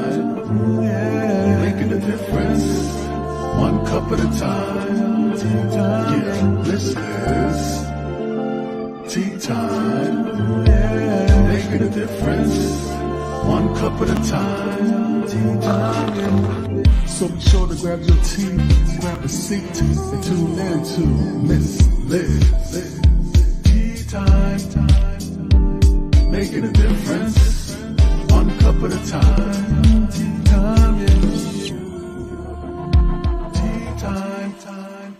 time, yeah, making a difference, one cup at a time. Yeah, this is tea time, yeah, making a difference, one cup at a time. So be sure to grab your tea, grab a seat, and tune in to Miss Liz. Tea time, making a difference, one cup at a time. Tea time, yeah. Tea time, time.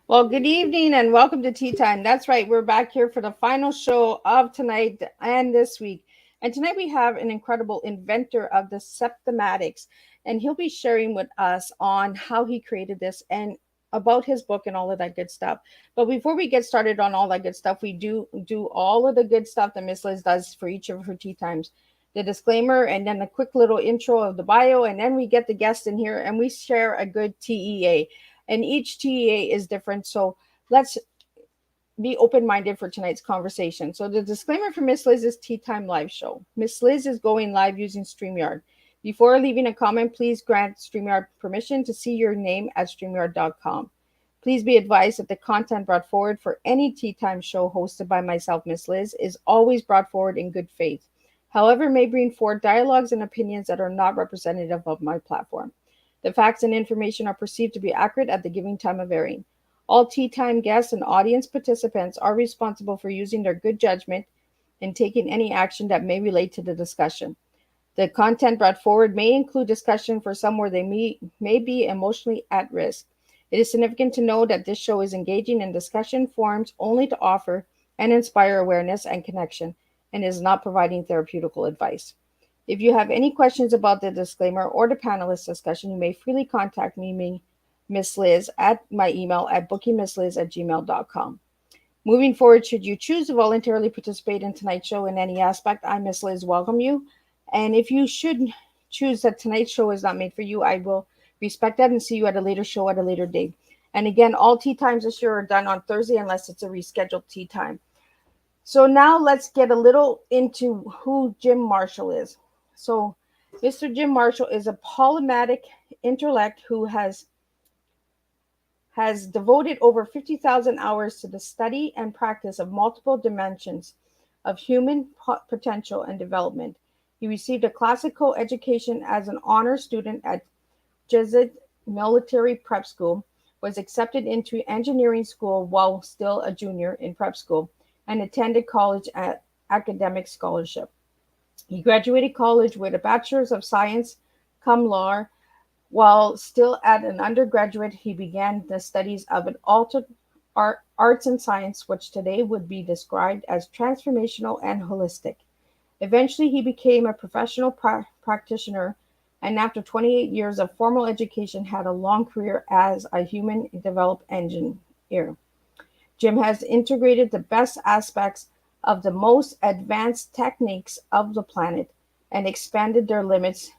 Well, good evening and welcome to Tea Time. That's right, we're back here for the final show of tonight and this week. And tonight we have an incredible inventor of the Septemics, and he'll be sharing with us on how he created this and about his book and all of that good stuff. But before we get started on all that good stuff, we do all of the good stuff that Miss Liz does for each of her tea times. The disclaimer and then a quick little intro of the bio, and then we get the guest in here and we share a good TEA. And each TEA is different. So let's be open-minded for tonight's conversation. So the disclaimer for Miss Liz's Tea Time live show. Miss Liz is going live using StreamYard. Before leaving a comment, please grant StreamYard permission to see your name at StreamYard.com. Please be advised that the content brought forward for any Tea Time show hosted by myself, Miss Liz, is always brought forward in good faith. However, may bring forward dialogues and opinions that are not representative of my platform. The facts and information are perceived to be accurate at the given time of airing. All Tea Time guests and audience participants are responsible for using their good judgment in taking any action that may relate to the discussion. The content brought forward may include discussion for some where they may be emotionally at risk. It is significant to know that this show is engaging in discussion forums only to offer and inspire awareness and connection, and is not providing therapeutical advice. If you have any questions about the disclaimer or the panelist discussion, you may freely contact me, Miss Liz, at my email at bookingmissliz@gmail.com. Moving forward, should you choose to voluntarily participate in tonight's show in any aspect, I, Miss Liz, welcome you. And if you should choose that tonight's show is not made for you, I will respect that and see you at a later show at a later date. And again, all tea times this year are done on Thursday unless it's a rescheduled tea time. So now let's get a little into who Jim Marshall is. So Mr. Jim Marshall is a polymathic intellect who has devoted over 50,000 hours to the study and practice of multiple dimensions of human potential and development. He received a classical education as an honor student at Jesuit Military Prep School, was accepted into engineering school while still a junior in prep school, and attended college at academic scholarship. He graduated college with a Bachelor of Science cum laude. While still at an undergraduate, he began the studies of an altered arts and science, which today would be described as transformational and holistic. Eventually, he became a professional practitioner, and after 28 years of formal education, had a long career as a human development engineer. Jim has integrated the best aspects of the most advanced techniques of the planet and expanded their limits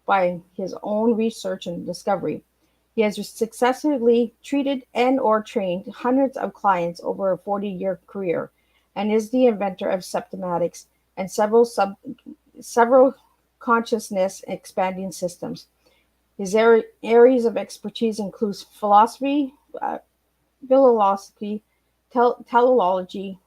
by his own research and discovery. He has successfully treated and or trained hundreds of clients over a 40-year career, and is the inventor of Septemics and several consciousness expanding systems. His areas of expertise include philosophy, teleology,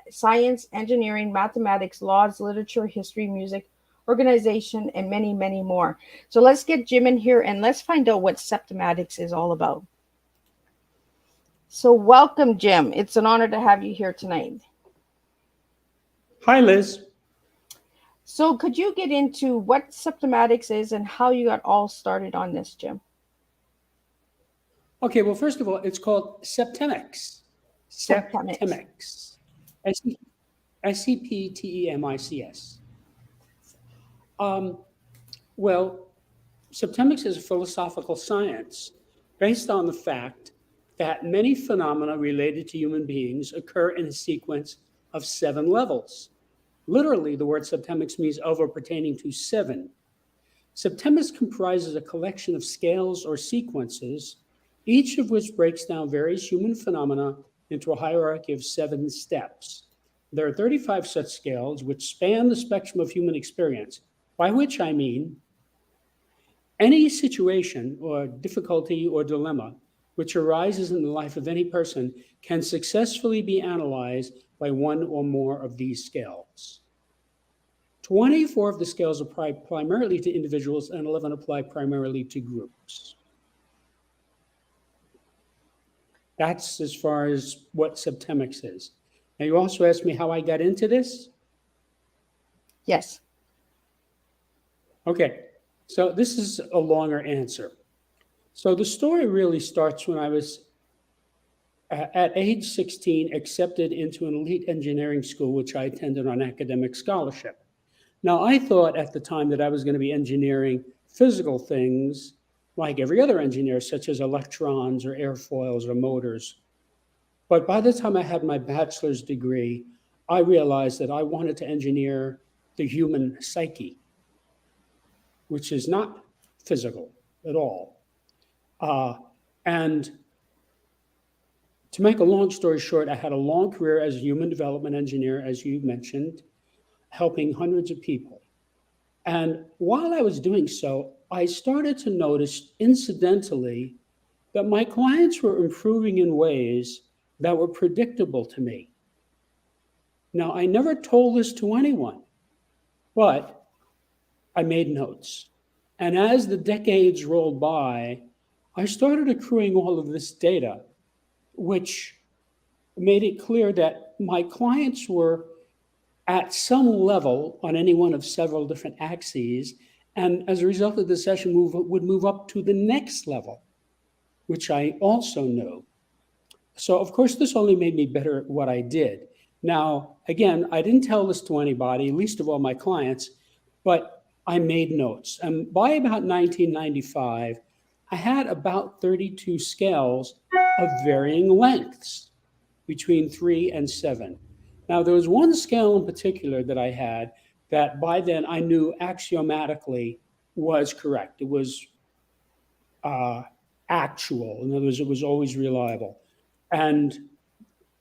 science, engineering, mathematics, laws, literature, history, music, organization, and many, many more. So let's get Jim in here and let's find out what Septematics is all about. So welcome, Jim. It's an honor to have you here tonight. Hi, Liz. So could you get into what Septematics is and how you got all started on this, Jim? Okay, well, first of all, it's called Septemics. Septemics. Septemics. Septemics. Well, Septemics is a philosophical science based on the fact that many phenomena related to human beings occur in a sequence of 7 levels. Literally, the word Septemics means over pertaining to 7. Septemics comprises a collection of scales or sequences, each of which breaks down various human phenomena into a hierarchy of 7 steps. There are 35 such scales which span the spectrum of human experience, by which I mean any situation or difficulty or dilemma which arises in the life of any person can successfully be analyzed by one or more of these scales. 24 of the scales apply primarily to individuals and 11 apply primarily to groups. That's as far as what Septemics is. Now, you also asked me how I got into this? Yes. Okay, so this is a longer answer. So the story really starts when I was at age 16 accepted into an elite engineering school, which I attended on academic scholarship. Now, I thought at the time that I was going to be engineering physical things like every other engineer, such as electrons or airfoils or motors. But by the time I had my bachelor's degree, I realized that I wanted to engineer the human psyche, which is not physical at all. And to make a long story short, I had a long career as a human development engineer, as you mentioned, helping hundreds of people. And while I was doing so, I started to notice incidentally that my clients were improving in ways that were predictable to me. Now, I never told this to anyone, but I made notes. And as the decades rolled by, I started accruing all of this data, which made it clear that my clients were at some level on any one of several different axes. And as a result of the session, would move up to the next level, which I also knew. So, of course, this only made me better at what I did. Now, again, I didn't tell this to anybody, least of all my clients, but I made notes. And by about 1995, I had about 32 scales of varying lengths, between 3 and 7. Now, there was one scale in particular that I had that by then I knew axiomatically was correct. It was actual. In other words, it was always reliable. And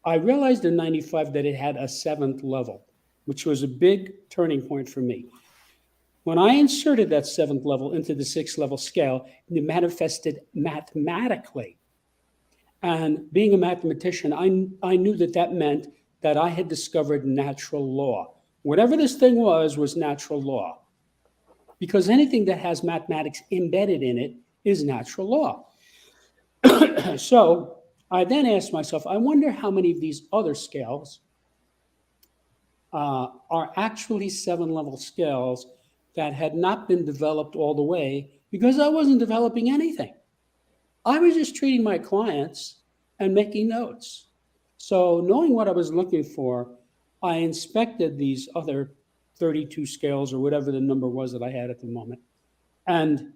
I realized in 95 that it had a 7th level, which was a big turning point for me. When I inserted that 7th level into the 6th level scale, it manifested mathematically. And being a mathematician, I knew that that meant that I had discovered natural law. Whatever this thing was natural law. Because anything that has mathematics embedded in it is natural law. So I then asked myself, I wonder how many of these other scales are actually 7-level scales that had not been developed all the way because I wasn't developing anything. I was just treating my clients and making notes. So knowing what I was looking for, I inspected these other 32 scales or whatever the number was that I had at the moment. And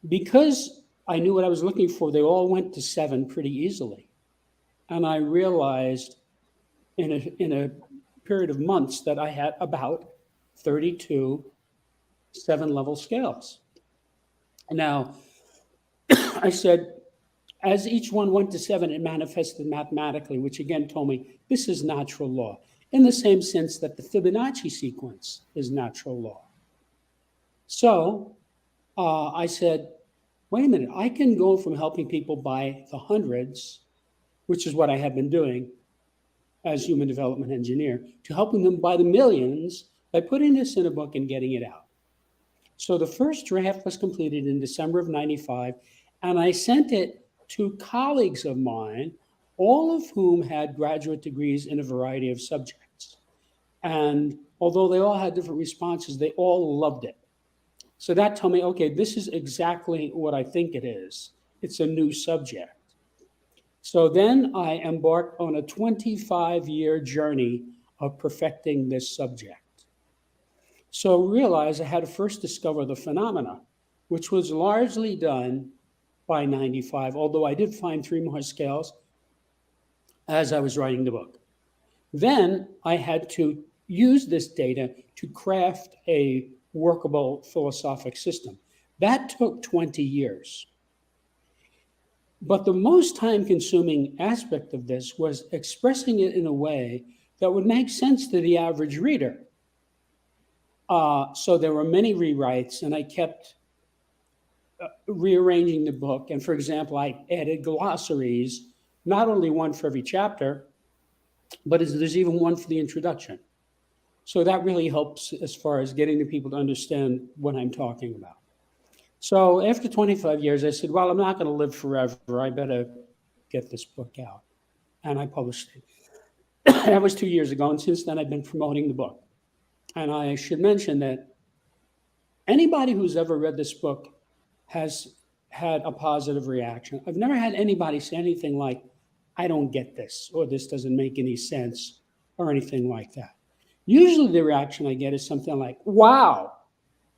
because I knew what I was looking for, they all went to 7 pretty easily. And I realized in a period of months that I had about 32 7-level scales. Now, I said, as each one went to 7, it manifested mathematically, which again told me this is natural law, in the same sense that the Fibonacci sequence is natural law. So I said, wait a minute, I can go from helping people by the hundreds which is what I have been doing as human development engineer, to helping them by the millions by putting this in a book and getting it out. So the first draft was completed in December of 95, and I sent it to colleagues of mine, all of whom had graduate degrees in a variety of subjects. And although they all had different responses, they all loved it. So that told me, okay, this is exactly what I think it is. It's a new subject. So then I embarked on a 25-year journey of perfecting this subject. So realize I had to first discover the phenomena, which was largely done by 95, although I did find 3 more scales as I was writing the book. Then I had to use this data to craft a workable philosophic system. That took 20 years. But the most time-consuming aspect of this was expressing it in a way that would make sense to the average reader. So there were many rewrites, and I kept rearranging the book. And for example, I added glossaries, not only one for every chapter, but there's even one for the introduction. So that really helps as far as getting the people to understand what I'm talking about. So after 25 years, I said, well, I'm not going to live forever. I better get this book out. And I published it. That was 2 years ago. And since then, I've been promoting the book. And I should mention that anybody who's ever read this book has had a positive reaction. I've never had anybody say anything like, I don't get this, or this doesn't make any sense, or anything like that. Usually the reaction I get is something like, wow,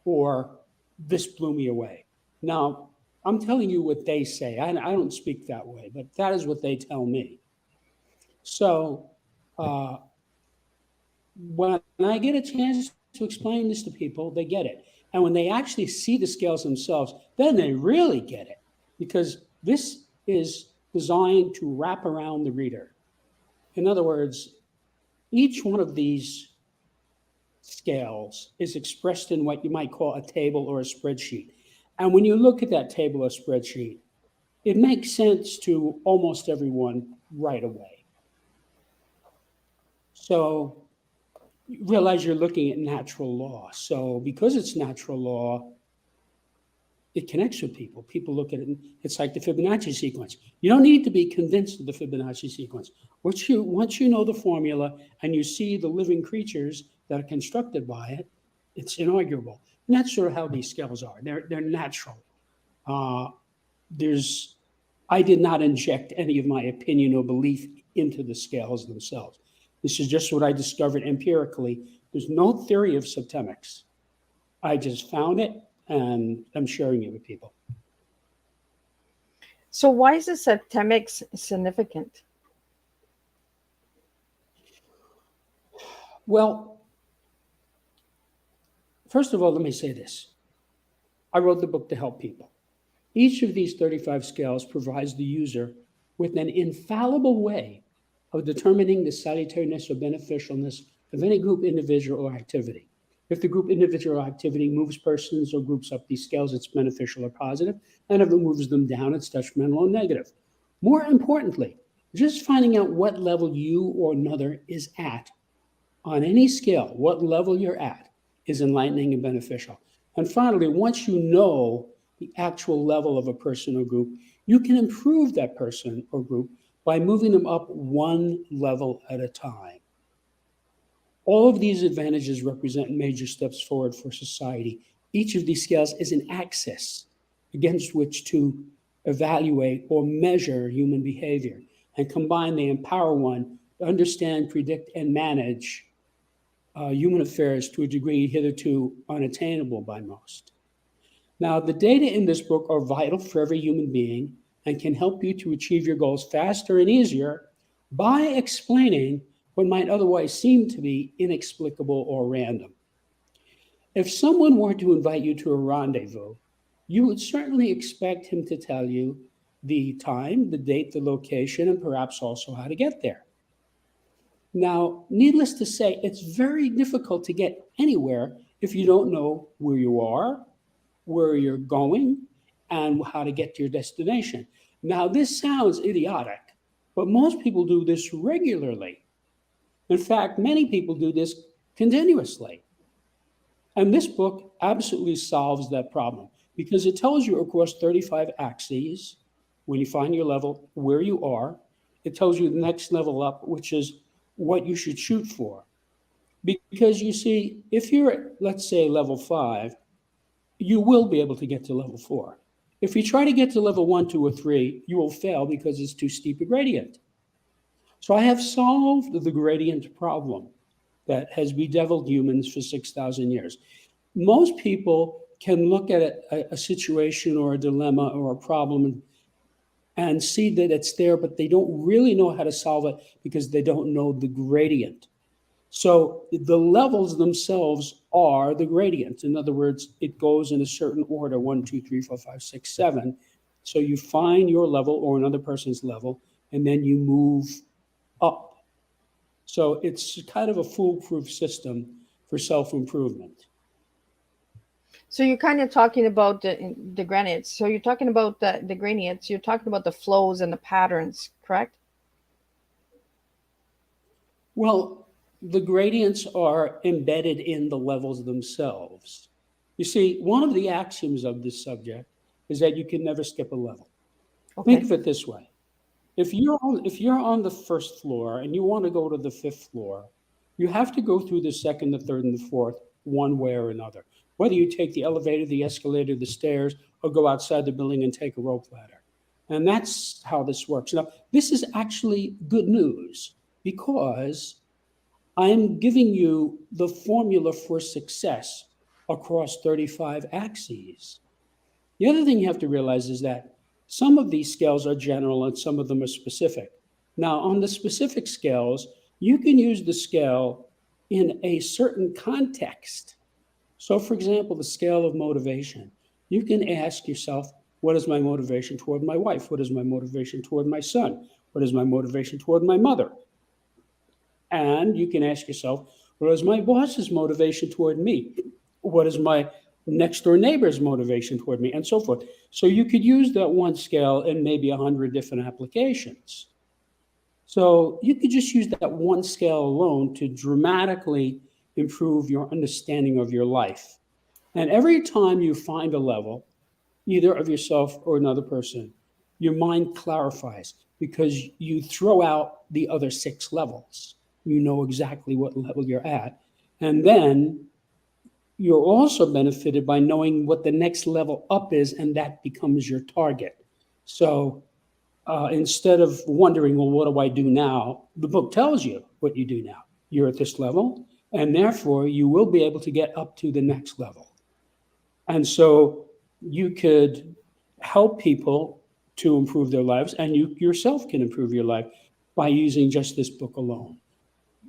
or this blew me away. Now, I'm telling you what they say. I don't speak that way, but that is what they tell me. So when I get a chance to explain this to people, they get it. And when they actually see the scales themselves, then they really get it, because this is designed to wrap around the reader. In other words, each one of these scales is expressed in what you might call a table or a spreadsheet. And when you look at that table or spreadsheet, it makes sense to almost everyone right away. So you realize you're looking at natural law. So because it's natural law, it connects with people. People look at it, and it's like the Fibonacci sequence. You don't need to be convinced of the Fibonacci sequence. Once you know the formula and you see the living creatures that are constructed by it, it's inarguable. And that's sort of how these scales are. They're natural. I did not inject any of my opinion or belief into the scales themselves. This is just what I discovered empirically. There's no theory of septemics. I just found it, and I'm sharing it with people. So why is the septemics significant? Well, first of all, let me say this. I wrote the book to help people. Each of these 35 scales provides the user with an infallible way of determining the salutariness or beneficialness of any group, individual, or activity. If the group, individual, or activity moves persons or groups up these scales, it's beneficial or positive, and if it moves them down, it's detrimental or negative. More importantly, just finding out what level you or another is at on any scale, what level you're at, is enlightening and beneficial. And finally, once you know the actual level of a person or group, you can improve that person or group by moving them up one level at a time. All of these advantages represent major steps forward for society. Each of these scales is an axis against which to evaluate or measure human behavior. And combined, they empower one to understand, predict, and manage human affairs to a degree hitherto unattainable by most. Now, the data in this book are vital for every human being and can help you to achieve your goals faster and easier by explaining what might otherwise seem to be inexplicable or random. If someone were to invite you to a rendezvous, you would certainly expect him to tell you the time, the date, the location, and perhaps also how to get there. Now, needless to say, it's very difficult to get anywhere if you don't know where you are, where you're going, and how to get to your destination. Now, this sounds idiotic, But most people do this regularly. In fact, many people do this continuously. And this book absolutely solves that problem because it tells you across 35 axes, when you find your level, where you are. It tells you the next level up, which is what you should shoot for. Because you see, if you're at, let's say, level 5, you will be able to get to level 4. If you try to get to level 1, 2, or 3, you will fail because it's too steep a gradient. So I have solved the gradient problem that has bedeviled humans for 6,000 years. Most people can look at a situation or a dilemma or a problem and see that it's there, but they don't really know how to solve it because they don't know the gradient. So the levels themselves are the gradients. In other words, it goes in a certain order, 1, 2, 3, 4, 5, 6, 7. So you find your level or another person's level, and then you move up. So it's kind of a foolproof system for self-improvement. So you're kind of talking about the gradients. So you're talking about the gradients. You're talking about the flows and the patterns, correct? Well, the gradients are embedded in the levels themselves. You see, one of the axioms of this subject is that you can never skip a level. Okay. Think of it this way. If you're on the first floor and you want to go to the 5th floor, you have to go through the 2nd, the 3rd, and the 4th one way or another. Whether you take the elevator, the escalator, the stairs, or go outside the building and take a rope ladder. And that's how this works. Now, this is actually good news because I'm giving you the formula for success across 35 axes. The other thing you have to realize is that some of these scales are general and some of them are specific. Now, on the specific scales, you can use the scale in a certain context. So, for example, the scale of motivation. You can ask yourself, what is my motivation toward my wife? What is my motivation toward my son? What is my motivation toward my mother? And you can ask yourself, what is my boss's motivation toward me? What is my next door neighbor's motivation toward me? And so forth. So you could use that one scale in maybe 100 different applications. So you could just use that one scale alone to dramatically improve your understanding of your life. And every time you find a level, either of yourself or another person, your mind clarifies because you throw out the other 6 levels. You know exactly what level you're at. And then you're also benefited by knowing what the next level up is, and that becomes your target. So instead of wondering, well, what do I do now? The book tells you what you do now. You're at this level, and therefore you will be able to get up to the next level. And so you could help people to improve their lives, and you yourself can improve your life by using just this book alone.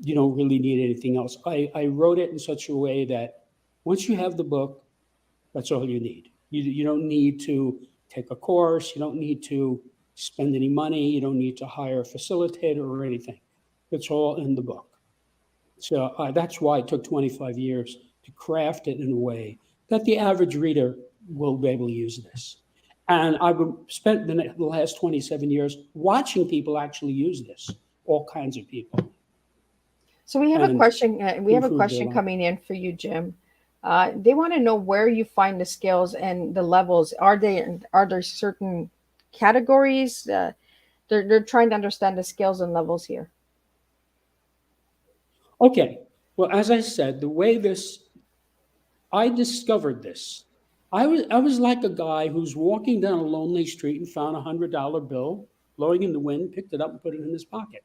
You don't really need anything else. I wrote it in such a way that once you have the book, that's all you need. You don't need to take a course. You don't need to spend any money. You don't need to hire a facilitator or anything. It's all in the book. So that's why it took 25 years to craft it in a way that the average reader will be able to use this. And I've spent the last 27 years watching people actually use this, all kinds of people. So we have a question. We have a improve their question life. coming in for you, Jim. They want to know where you find the scales and the levels. Are there certain categories? They're trying to understand the scales and levels here. Okay. Well, as I said, the way I discovered this. I was like a guy who's walking down a lonely street and found $100 bill blowing in the wind, picked it up and put it in his pocket.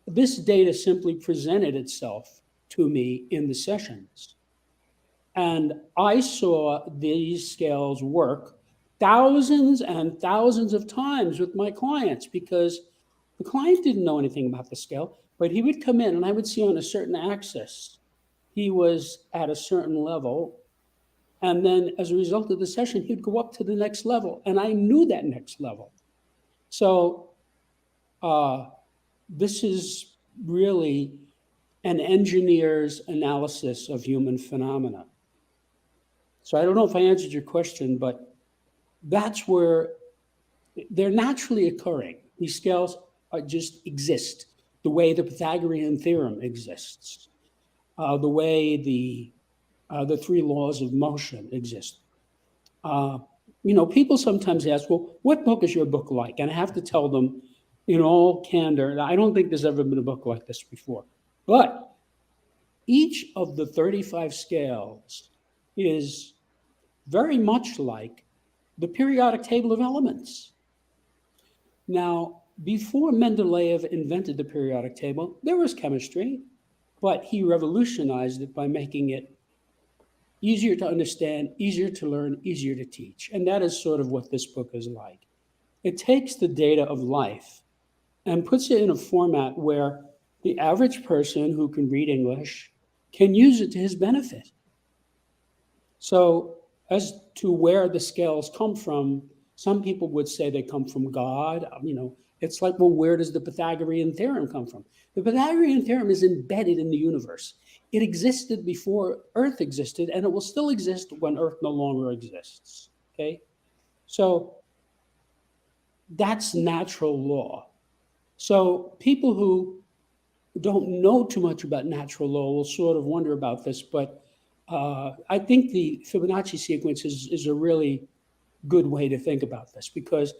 This data simply presented itself to me in the sessions. And I saw these scales work thousands and thousands of times with my clients because the client didn't know anything about the scale, but he would come in and I would see on a certain axis, he was at a certain level. And then as a result of the session, he'd go up to the next level. And I knew that next level. So this is really an engineer's analysis of human phenomena. So I don't know if I answered your question, but that's where they're naturally occurring. These scales just exist, the way the Pythagorean theorem exists, the way the three laws of motion exist. People sometimes ask, well, what book is your book like? And I have to tell them in all candor, I don't think there's ever been a book like this before. But each of the 35 scales is very much like the periodic table of elements. Now, before Mendeleev invented the periodic table, there was chemistry, but he revolutionized it by making it easier to understand, easier to learn, easier to teach. And that is sort of what this book is like. It takes the data of life and puts it in a format where the average person who can read English can use it to his benefit. So as to where the scales come from, some people would say they come from God. It's like, well, where does the Pythagorean theorem come from? The Pythagorean theorem is embedded in the universe. It existed before Earth existed, and it will still exist when Earth no longer exists, okay? So that's natural law. So people who don't know too much about natural law will sort of wonder about this, but I think the Fibonacci sequence is a really good way to think about this, because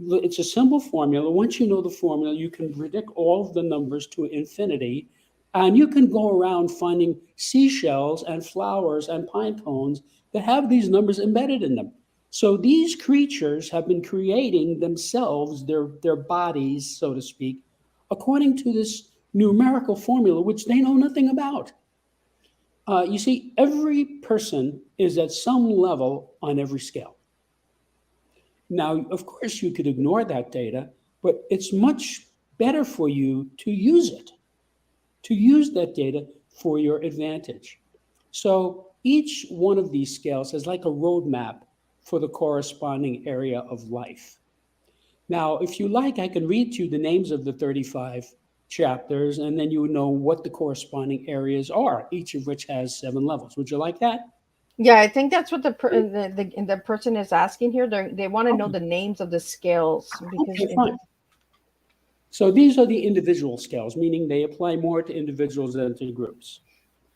it's a simple formula. Once you know the formula, you can predict all of the numbers to infinity, and you can go around finding seashells and flowers and pine cones that have these numbers embedded in them. So these creatures have been creating themselves, their bodies, so to speak, according to this numerical formula, which they know nothing about. You see, every person is at some level on every scale. Now, of course, you could ignore that data, but it's much better for you to use it, to use that data for your advantage. So each one of these scales is like a roadmap for the corresponding area of life. Now, if you like, I can read to you the names of the 35 chapters, and then you would know what the corresponding areas are, each of which has 7 levels. Would you like that? Yeah, I think that's what the person is asking here. They want to know the names of the scales because Okay, fine. So these are the individual scales, meaning they apply more to individuals than to groups.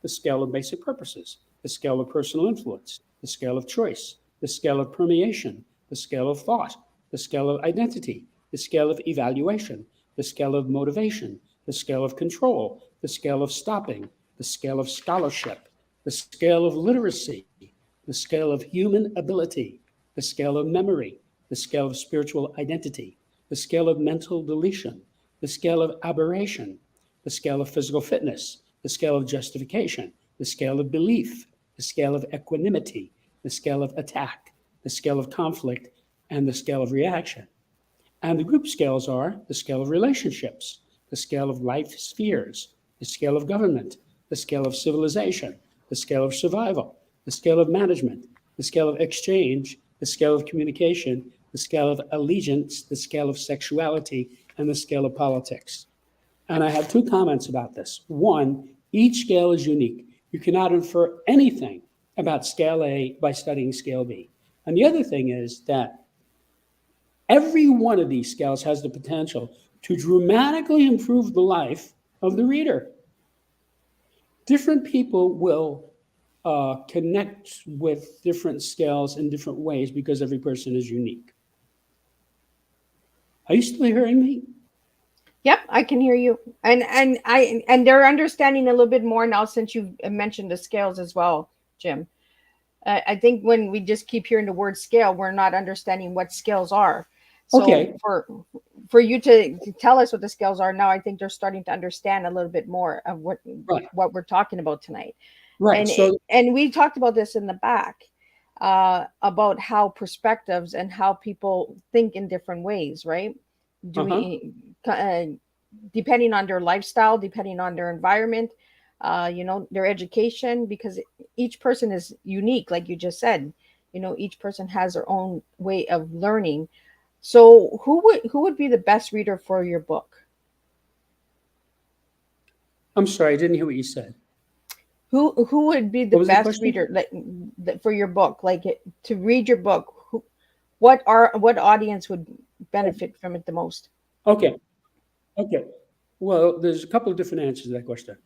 The scale of basic purposes, the scale of personal influence, the scale of choice, the scale of permeation, the scale of thought, the scale of identity, the scale of evaluation, the scale of motivation, the scale of control, the scale of stopping, the scale of scholarship, the scale of literacy, the scale of human ability, the scale of memory, the scale of spiritual identity, the scale of mental deletion, the scale of aberration, the scale of physical fitness, the scale of justification, the scale of belief, the scale of equanimity, the scale of attack, the scale of conflict, and the scale of reaction. And the group scales are the scale of relationships, the scale of life spheres, the scale of government, the scale of civilization, the scale of survival, the scale of management, the scale of exchange, the scale of communication, the scale of allegiance, the scale of sexuality, and the scale of politics. And I have 2 comments about this. One, each scale is unique. You cannot infer anything about scale A by studying scale B. And the other thing is that every one of these scales has the potential to dramatically improve the life of the reader. Different people will connect with different scales in different ways because every person is unique. Are you still hearing me? Yep, I can hear you, and they're understanding a little bit more now since you've mentioned the scales as well, Jim. I think when we just keep hearing the word scale, we're not understanding what scales are. So Okay. for you to tell us what the scales are now, I think they're starting to understand a little bit more of what we're talking about tonight. Right. And we talked about this in the back about how perspectives and how people think in different ways, right? Depending on their lifestyle, depending on their environment, their education, because each person is unique, like you just said. Each person has their own way of learning. So who would be the best reader for your book? I'm sorry, I didn't hear what you said. Who would be the best reader for your book? Like to read your book, what audience would benefit from it the most? Okay. Okay. Well, there's a couple of different answers to that question.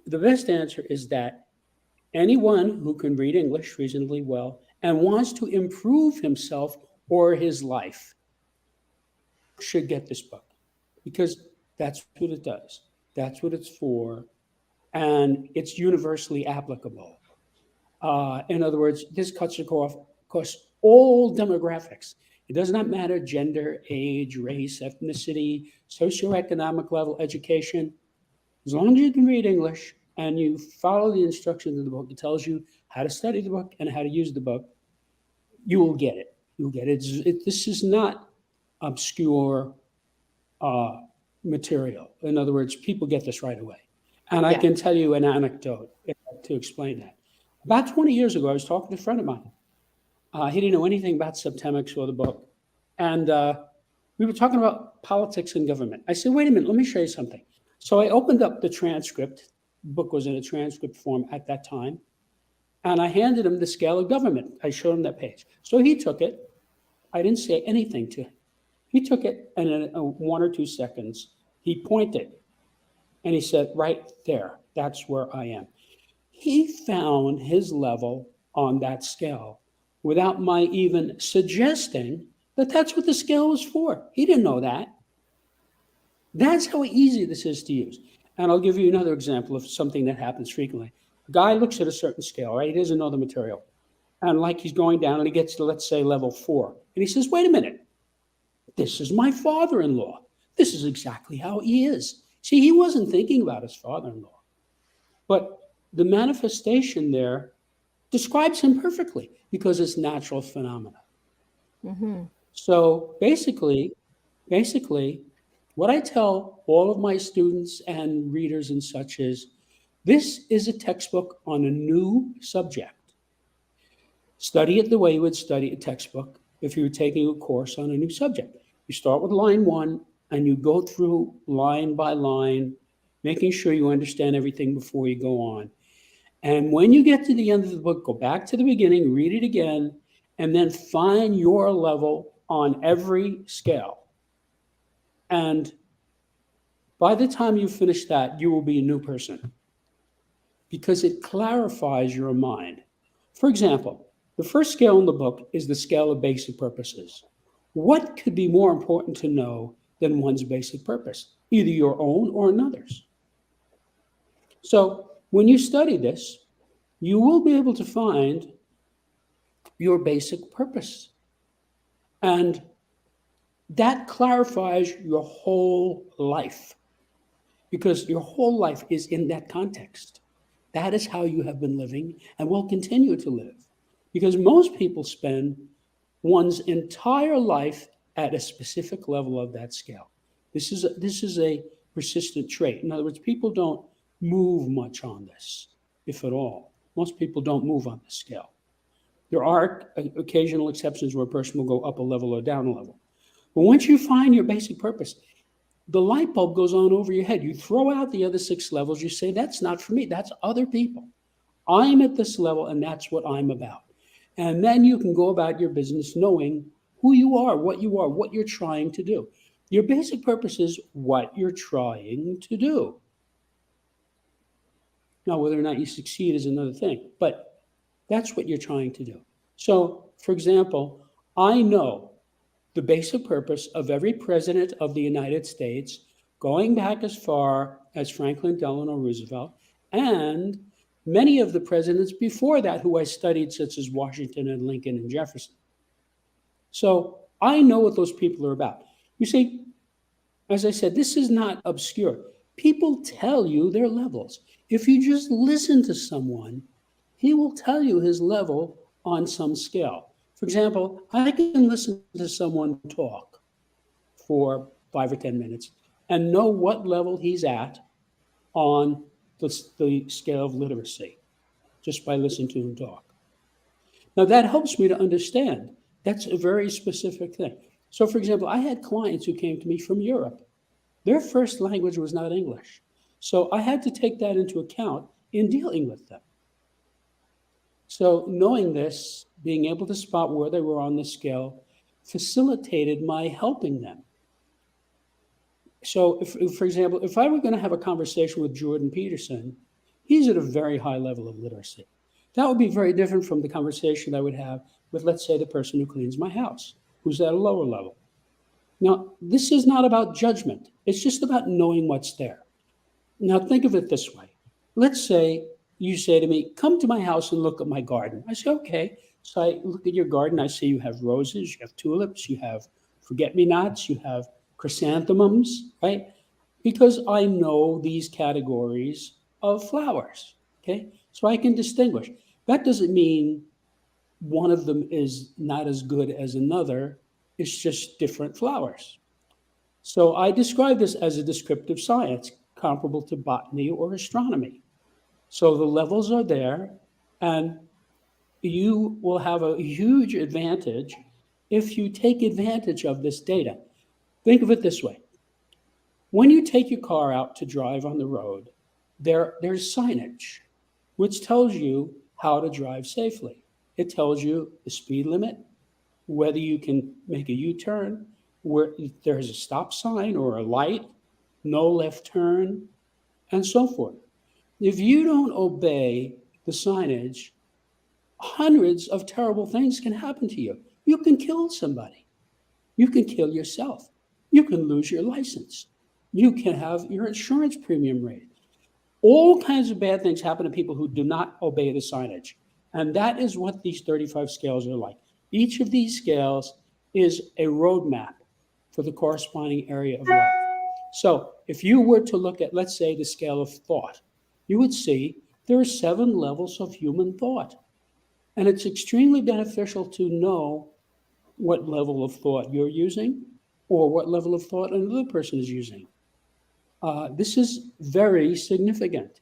The best answer is that anyone who can read English reasonably well and wants to improve himself or his life should get this book because that's what it does. That's what it's for. And it's universally applicable. In other words, this cuts across all demographics. It does not matter gender, age, race, ethnicity, socioeconomic level, education. As long as you can read English and you follow the instructions in the book, it tells you how to study the book and how to use the book, you will get it. You'll get it. This is not obscure uh, material. In other words, people get this right away. And I Yeah. can tell you an anecdote to explain that. About 20 years ago, I was talking to a friend of mine. He didn't know anything about Septemics or the book. And we were talking about politics and government. I said, wait a minute, let me show you something. So I opened up the transcript. The book was in a transcript form at that time. And I handed him the scale of government. I showed him that page. So he took it. I didn't say anything to him. He took it, and in 1 or 2 seconds, he pointed and he said, right there, that's where I am. He found his level on that scale without my even suggesting that that's what the scale was for. He didn't know that. That's how easy this is to use. And I'll give you another example of something that happens frequently. A guy looks at a certain scale, right? He doesn't know the material. And like he's going down and he gets to, let's say, level 4. And he says, wait a minute, this is my father-in-law. This is exactly how he is. See, he wasn't thinking about his father-in-law. But the manifestation there describes him perfectly because it's natural phenomena. Mm-hmm. So basically, what I tell all of my students and readers and such is this is a textbook on a new subject. Study it the way you would study a textbook if you were taking a course on a new subject. You start with line 1 and you go through line by line, making sure you understand everything before you go on. And when you get to the end of the book, go back to the beginning, read it again, and then find your level on every scale. And by the time you finish that, you will be a new person because it clarifies your mind. For example, the first scale in the book is the scale of basic purposes. What could be more important to know than one's basic purpose, either your own or another's? So when you study this, you will be able to find your basic purpose. And that clarifies your whole life because your whole life is in that context. That is how you have been living and will continue to live. Because most people spend one's entire life at a specific level of that scale. This is a persistent trait. In other words, people don't move much on this, if at all. Most people don't move on this scale. There are occasional exceptions where a person will go up a level or down a level. But once you find your basic purpose, the light bulb goes on over your head. You throw out the other 6 levels. You say, that's not for me. That's other people. I'm at this level, and that's what I'm about. And then you can go about your business knowing who you are, what you're trying to do. Your basic purpose is what you're trying to do. Now, whether or not you succeed is another thing, but that's what you're trying to do. So, for example, I know the basic purpose of every president of the United States, going back as far as Franklin Delano Roosevelt, and many of the presidents before that who I studied, such as Washington and Lincoln and Jefferson. So I know what those people are about. You see, as I said, this is not obscure. People tell you their levels. If you just listen to someone, he will tell you his level on some scale. For example, I can listen to someone talk for 5 or 10 minutes and know what level he's at on the scale of literacy just by listening to him talk. Now, that helps me to understand. That's a very specific thing. So, for example, I had clients who came to me from Europe. Their first language was not English. So I had to take that into account in dealing with them. So knowing this, being able to spot where they were on the scale, facilitated my helping them. So, if, for example, if I were going to have a conversation with Jordan Peterson, he's at a very high level of literacy. That would be very different from the conversation I would have with, let's say, the person who cleans my house, who's at a lower level. Now, this is not about judgment. It's just about knowing what's there. Now, think of it this way. Let's say you say to me, come to my house and look at my garden. I say, okay. So I look at your garden. I see you have roses, you have tulips, you have forget-me-nots, you have chrysanthemums, right? Because I know these categories of flowers, okay? So I can distinguish. That doesn't mean one of them is not as good as another. It's just different flowers. So I describe this as a descriptive science comparable to botany or astronomy. So the levels are there, and you will have a huge advantage if you take advantage of this data. Think of it this way. When you take your car out to drive on the road, there's signage which tells you how to drive safely. It tells you the speed limit, whether you can make a U-turn, where there's a stop sign or a light, no left turn, and so forth. If you don't obey the signage, hundreds of terrible things can happen to you. You can kill somebody. You can kill yourself. You can lose your license. You can have your insurance premium raised. All kinds of bad things happen to people who do not obey the signage. And that is what these 35 scales are like. Each of these scales is a roadmap for the corresponding area of life. So if you were to look at, let's say, the scale of thought, you would see there are 7 levels of human thought. And it's extremely beneficial to know what level of thought you're using or what level of thought another person is using. This is very significant.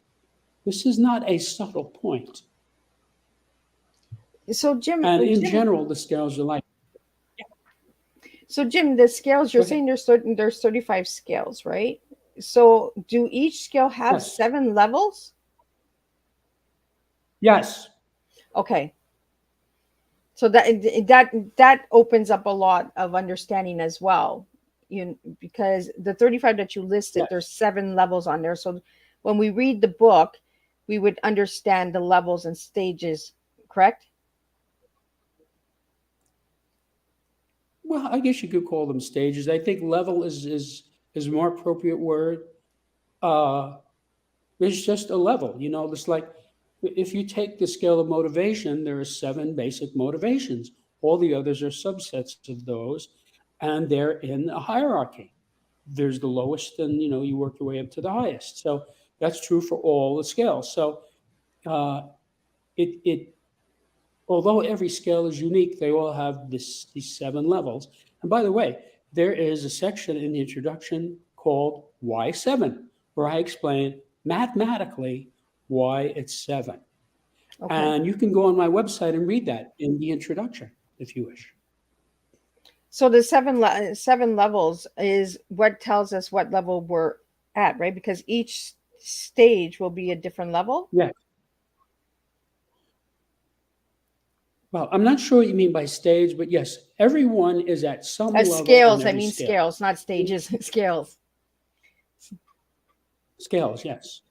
This is not a subtle point. So Jim, And in general, the scales are like. So Jim, the scales, you're saying there's 35 scales, right? So do each scale have Yes. 7 levels? Yes. Okay. So that opens up a lot of understanding as well. Because the 35 that you listed, Yes. there's 7 levels on there. So when we read the book, we would understand the levels and stages, correct? Well, I guess you could call them stages. I think level is a more appropriate word. There's just a level, it's like if you take the scale of motivation, there are 7 basic motivations. All the others are subsets of those, and they're in a hierarchy. There's the lowest, and you work your way up to the highest. So that's true for all the scales. So it although every scale is unique, they all have these 7 levels. And by the way, there is a section in the introduction called Why 7, where I explain mathematically why it's 7. Okay. And you can go on my website and read that in the introduction if you wish. So the 7 levels is what tells us what level we're at, right? Because each stage will be a different level. Yeah. Well, I'm not sure what you mean by stage, but yes, everyone is at some level. Scales, on I every mean scale. scales, not stages, scales. Scales, yes.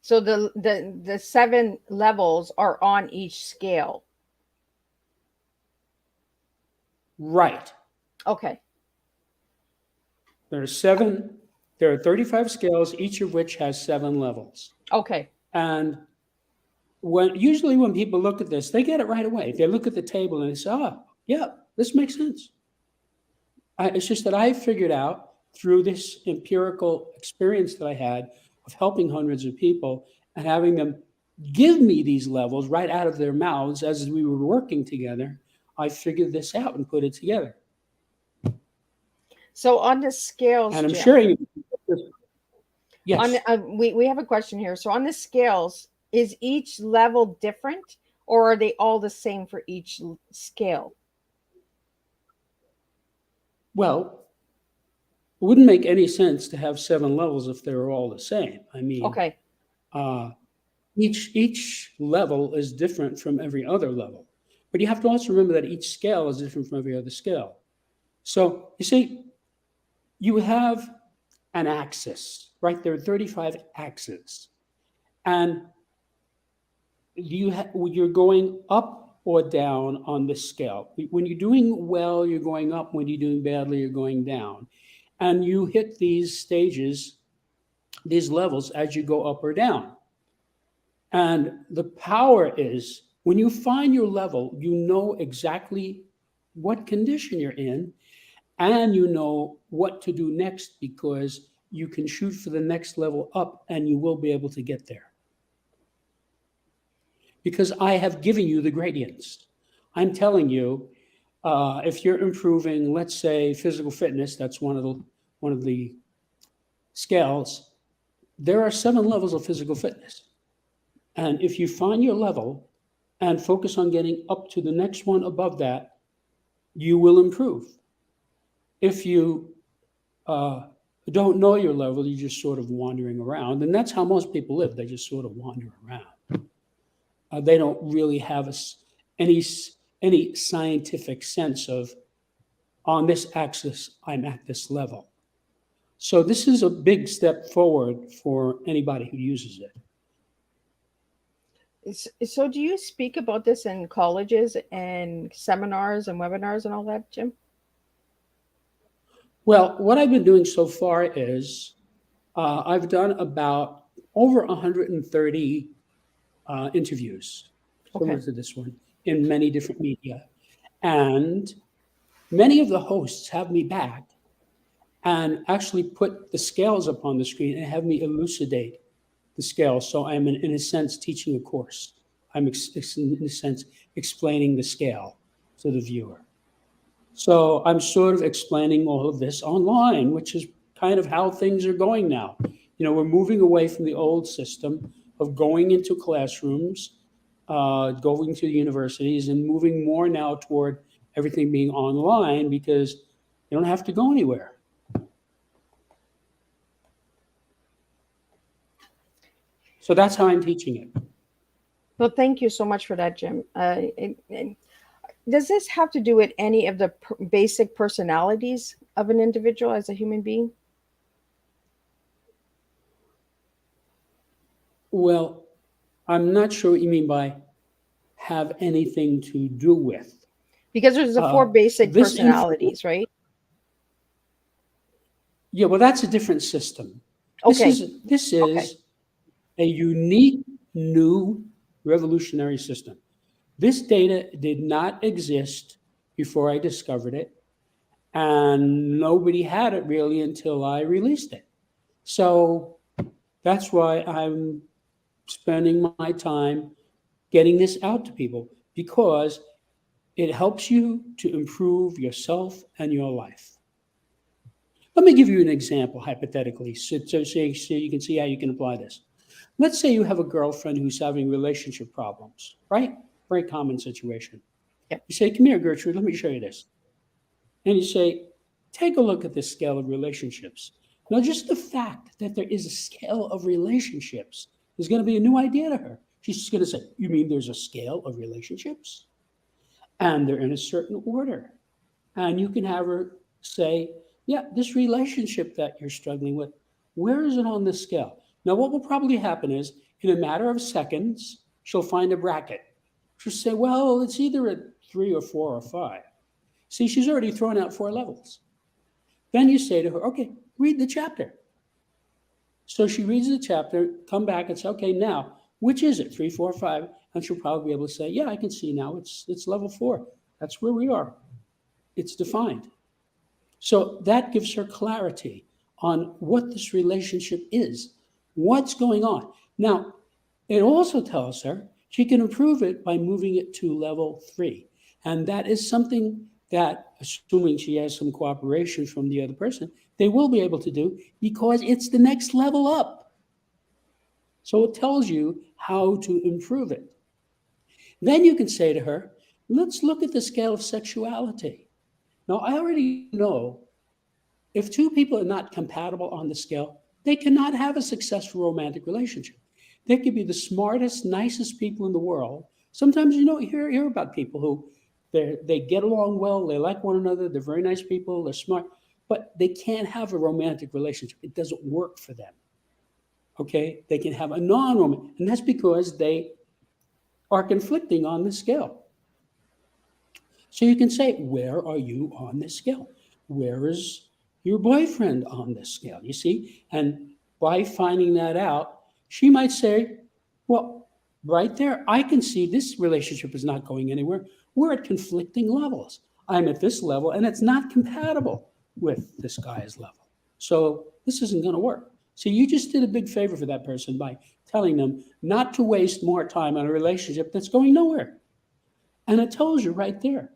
So the 7 levels are on each scale. Right. Okay. There are 35 scales, each of which has 7 levels. Okay. And usually when people look at this, they get it right away. They look at the table and they say, yeah, this makes sense. It's just that I figured out through this empirical experience that I had of helping hundreds of people and having them give me these levels right out of their mouths as we were working together, I figured this out and put it together. So on the scales, and I'm Jim, sharing. Yes. we have a question here. So on the scales, is each level different, or are they all the same for each scale? Well, it wouldn't make any sense to have 7 levels if they were all the same. I mean, Okay. Each level is different from every other level. But you have to also remember that each scale is different from every other scale. So you see, you have an axis, right? There are 35 axes. And you're going up or down on this scale. When you're doing well, you're going up. When you're doing badly, you're going down. And you hit these stages, these levels, as you go up or down. And the power is when you find your level, you know exactly what condition you're in, and you know what to do next, because you can shoot for the next level up and you will be able to get there. Because I have given you the gradients. I'm telling you, if you're improving, let's say physical fitness, that's one of the scales. There are 7 levels of physical fitness. And if you find your level and focus on getting up to the next one above that, you will improve. If you don't know your level, you're just sort of wandering around. And that's how most people live. They just sort of wander around. They don't really have any scientific sense of, on this axis, I'm at this level. So this is a big step forward for anybody who uses it. So do you speak about this in colleges and seminars and webinars and all that, Jim? Well, what I've been doing so far is I've done about over 130 interviews, similar to this one, in many different media. And many of the hosts have me back and actually put the scales up on the screen and have me elucidate the scales. So I'm, in a sense, teaching a course. I'm, in a sense, explaining the scale to the viewer. So I'm sort of explaining all of this online, which is kind of how things are going now. You know, we're moving away from the old system of going into classrooms, going to the universities, and moving more now toward everything being online, because you don't have to go anywhere. So that's how I'm teaching it. Well, thank you so much for that, Jim. Does this have to do with any of the basic personalities of an individual as a human being? Well, I'm not sure what you mean by have anything to do with. Because there's the 4 basic personalities, right? Yeah, well, that's a different system. Okay. This is a unique, new, revolutionary system. This data did not exist before I discovered it, and nobody had it really until I released it. So that's why I'm spending my time getting this out to people, because it helps you to improve yourself and your life. Let me give you an example, hypothetically, so you can see how you can apply this. Let's say you have a girlfriend who's having relationship problems, right? Very common situation. Yep. You say, come here, Gertrude, let me show you this. And you say, take a look at this scale of relationships. Now, just the fact that there is a scale of relationships is going to be a new idea to her. She's just going to say, you mean there's a scale of relationships? And they're in a certain order. And you can have her say, yeah, this relationship that you're struggling with, where is it on this scale? Now, what will probably happen is, in a matter of seconds, she'll find a bracket. She'll say, well, it's either a 3 or 4 or 5. See, she's already thrown out 4 levels. Then you say to her, okay, read the chapter. So she reads the chapter, come back and say, okay, now, which is it, 3, 4, 5? And she'll probably be able to say, yeah, I can see now, it's level 4. That's where we are. It's defined. So that gives her clarity on what this relationship is, what's going on. Now, it also tells her she can improve it by moving it to level 3. And that is something that, assuming she has some cooperation from the other person, they will be able to do, because it's the next level up. So it tells you how to improve it. Then you can say to her, let's look at the scale of sexuality. Now, I already know if 2 people are not compatible on the scale, they cannot have a successful romantic relationship. They could be the smartest, nicest people in the world. Sometimes you don't hear about people who they get along well, they like one another, they're very nice people, they're smart, but they can't have a romantic relationship. It doesn't work for them. Okay? They can have a non-romantic, and that's because they are conflicting on the scale. So you can say, where are you on this scale? Where is your boyfriend on this scale? You see? And by finding that out, she might say, well, right there, I can see this relationship is not going anywhere. We're at conflicting levels. I'm at this level, and it's not compatible with this guy's level. So this isn't going to work. So you just did a big favor for that person by telling them not to waste more time on a relationship that's going nowhere. And it tells you right there.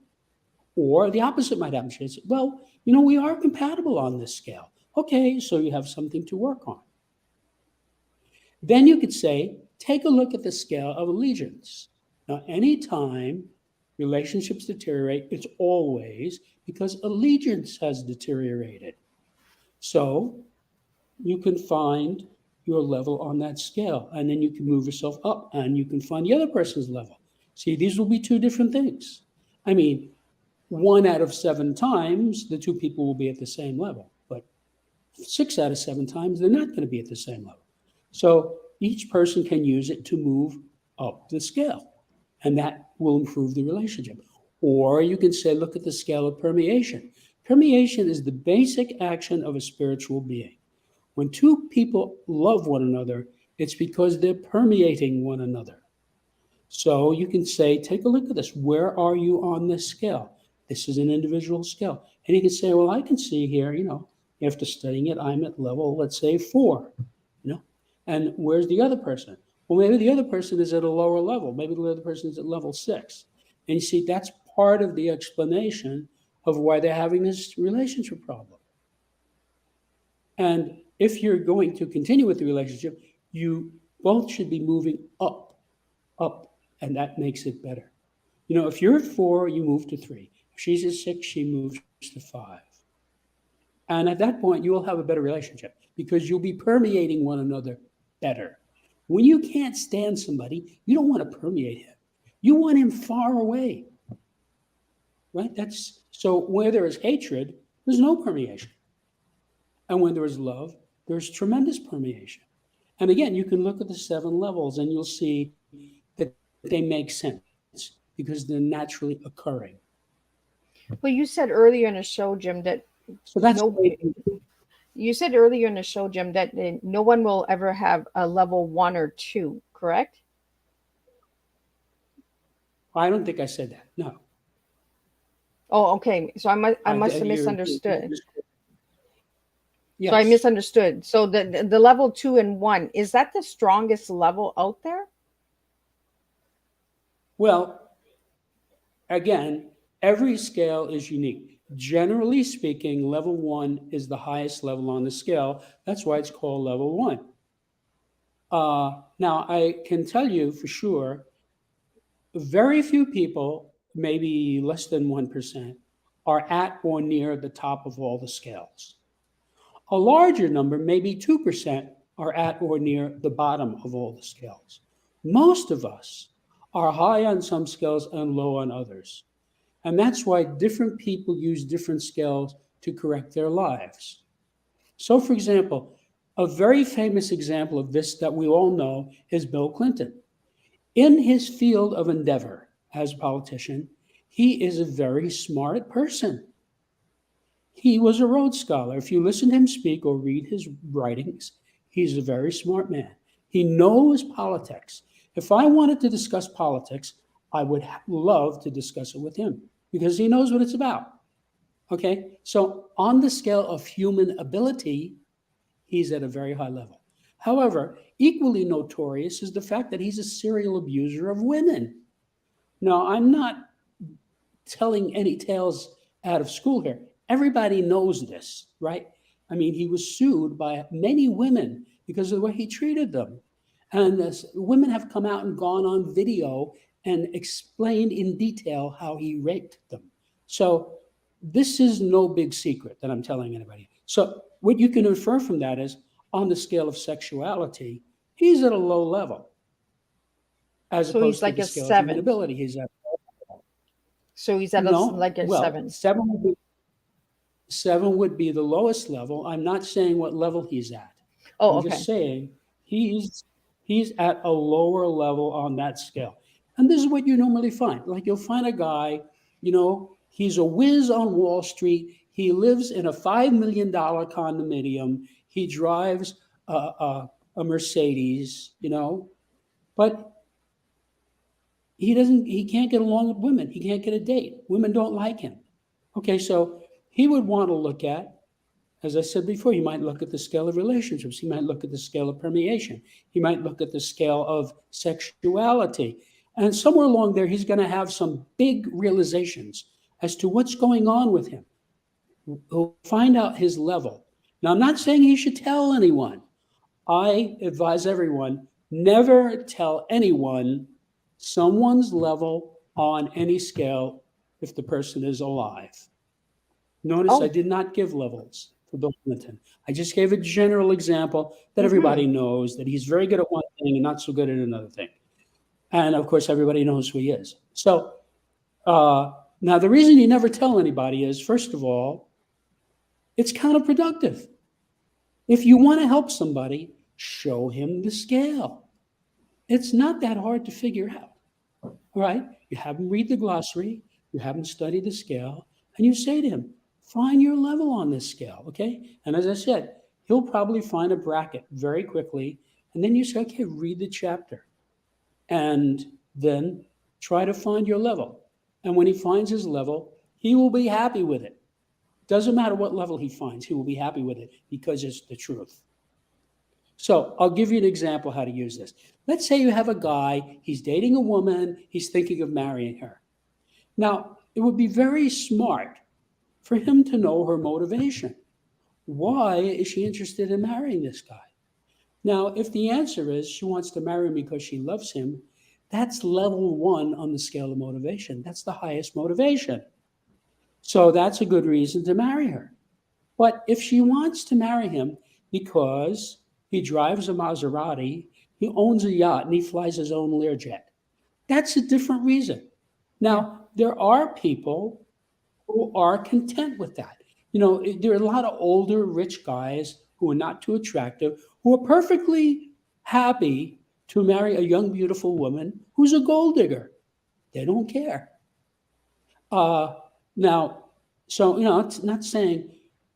Or the opposite might happen. She says, well, we are compatible on this scale. Okay, so you have something to work on. Then you could say, take a look at the scale of allegiance. Now, anytime relationships deteriorate, it's always because allegiance has deteriorated. So you can find your level on that scale, and then you can move yourself up, and you can find the other person's level. See, these will be two different things. I mean, 1 out of 7 times, the two people will be at the same level. But 6 out of 7 times, they're not going to be at the same level. So each person can use it to move up the scale, and that will improve the relationship. Or you can say, look at the scale of permeation. Permeation is the basic action of a spiritual being. When two people love one another, it's because they're permeating one another. So you can say, take a look at this. Where are you on this scale? This is an individual scale. And you can say, well, I can see here, after studying it, I'm at level, let's say 4, and where's the other person? Well, maybe the other person is at a lower level. Maybe the other person is at level 6. And you see, that's part of the explanation of why they're having this relationship problem. And if you're going to continue with the relationship, you both should be moving up, and that makes it better. If you're at 4, you move to 3. If she's at 6, she moves to 5. And at that point, you will have a better relationship because you'll be permeating one another better. When you can't stand somebody, you don't want to permeate him. You want him far away, right? So where there is hatred, there's no permeation. And when there is love, there's tremendous permeation. And again, you can look at the 7 levels and you'll see that they make sense because they're naturally occurring. Well, you said earlier in the show, Jim, that you said earlier in the show, Jim, that no one will ever have a level 1 or 2, correct? I don't think I said that. No. Oh, okay. So I must have misunderstood. Yes. So I misunderstood. So the level 2 and 1, is that the strongest level out there? Well, again, every scale is unique. Generally speaking, level 1 is the highest level on the scale. That's why it's called level 1. Now, I can tell you for sure, very few people, maybe less than 1%, are at or near the top of all the scales. A larger number, maybe 2%, are at or near the bottom of all the scales. Most of us are high on some scales and low on others. And that's why different people use different scales to correct their lives. So, for example, a very famous example of this that we all know is Bill Clinton. In his field of endeavor as a politician, he is a very smart person. He was a Rhodes Scholar. If you listen to him speak or read his writings, he's a very smart man. He knows politics. If I wanted to discuss politics, I would love to discuss it with him because he knows what it's about. Okay? So on the scale of human ability, he's at a very high level. However, equally notorious is the fact that he's a serial abuser of women. Now, I'm not telling any tales out of school here. Everybody knows this, right? I mean, he was sued by many women because of the way he treated them. And women have come out and gone on video and explained in detail how he raped them. So this is no big secret that I'm telling anybody. So what you can infer from that is, on the scale of sexuality, he's at a low level. As So opposed he's like to the a scale 7. of human ability, he's at So he's at no, like a well, 7. 7 would be, 7 would be the lowest level. I'm not saying what level he's at. Oh, I'm okay. just saying he's at a lower level on that scale. And this is what you normally find. Like you'll find a guy, he's a whiz on Wall Street. He lives in a $5 million condominium. He drives a Mercedes, but he can't get along with women. He can't get a date. Women don't like him. Okay, so he would want to look at, as I said before, he might look at the scale of relationships. He might look at the scale of permeation. He might look at the scale of sexuality. And somewhere along there, he's going to have some big realizations as to what's going on with him. He'll find out his level. Now, I'm not saying he should tell anyone. I advise everyone, never tell anyone someone's level on any scale if the person is alive. Notice I Oh, did not give levels for Bill Clinton. I just gave a general example that hmm everybody knows that he's very good at one thing and not so good at another thing. And of course, everybody knows who he is. So now the reason you never tell anybody is, first of all, it's counterproductive. If you want to help somebody, show him the scale. It's not that hard to figure out. All right? You have him read the glossary, you have him study the scale, and you say to him, find your level on this scale, okay? And as I said, he'll probably find a bracket very quickly. And then you say, okay, read the chapter. And then try to find your level. And when he finds his level, he will be happy with it. Doesn't matter what level he finds, he will be happy with it because it's the truth. So I'll give you an example how to use this. Let's say you have a guy, he's dating a woman, he's thinking of marrying her. Now, it would be very smart for him to know her motivation. Why is she interested in marrying this guy? Now, if the answer is she wants to marry him because she loves him, that's level 1 on the scale of motivation. That's the highest motivation. So that's a good reason to marry her. But if she wants to marry him because he drives a Maserati, he owns a yacht, and he flies his own Learjet, that's a different reason. yeah. Now, there are people who are content with that. There are a lot of older, rich guys who are not too attractive, who are perfectly happy to marry a young, beautiful woman who's a gold digger. They don't care. Uh, now, so, it's not saying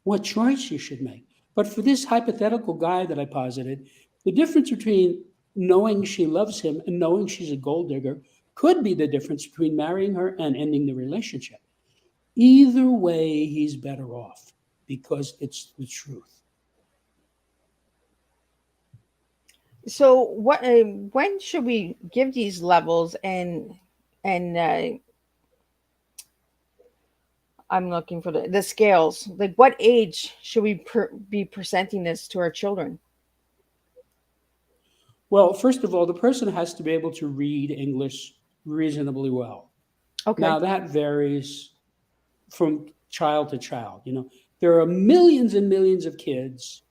what choice you should make. But for this hypothetical guy that I posited, the difference between knowing she loves him and knowing she's a gold digger could be the difference between marrying her and ending the relationship. Either way, he's better off because it's the truth. So when should we give these levels and I'm looking for the scales. Like what age should we be presenting this to our children? Well, first of all, the person has to be able to read English reasonably well. Okay. Now, that varies from child to child. There are millions and millions of kids,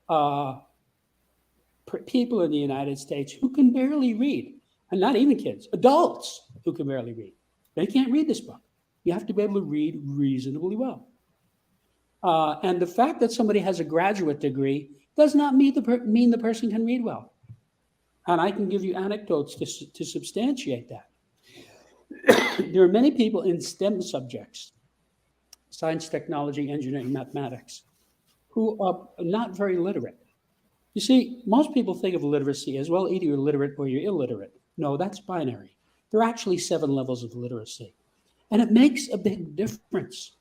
uh, people in the United States who can barely read, and not even kids, adults who can barely read. They can't read this book. You have to be able to read reasonably well. And the fact that somebody has a graduate degree does not mean the person can read well. And I can give you anecdotes to substantiate that. There are many people in STEM subjects, science, technology, engineering, mathematics, who are not very literate. You see, most people think of literacy as, well, either you're literate or you're illiterate. No, that's binary. There are actually 7 levels of literacy. And it makes a big difference.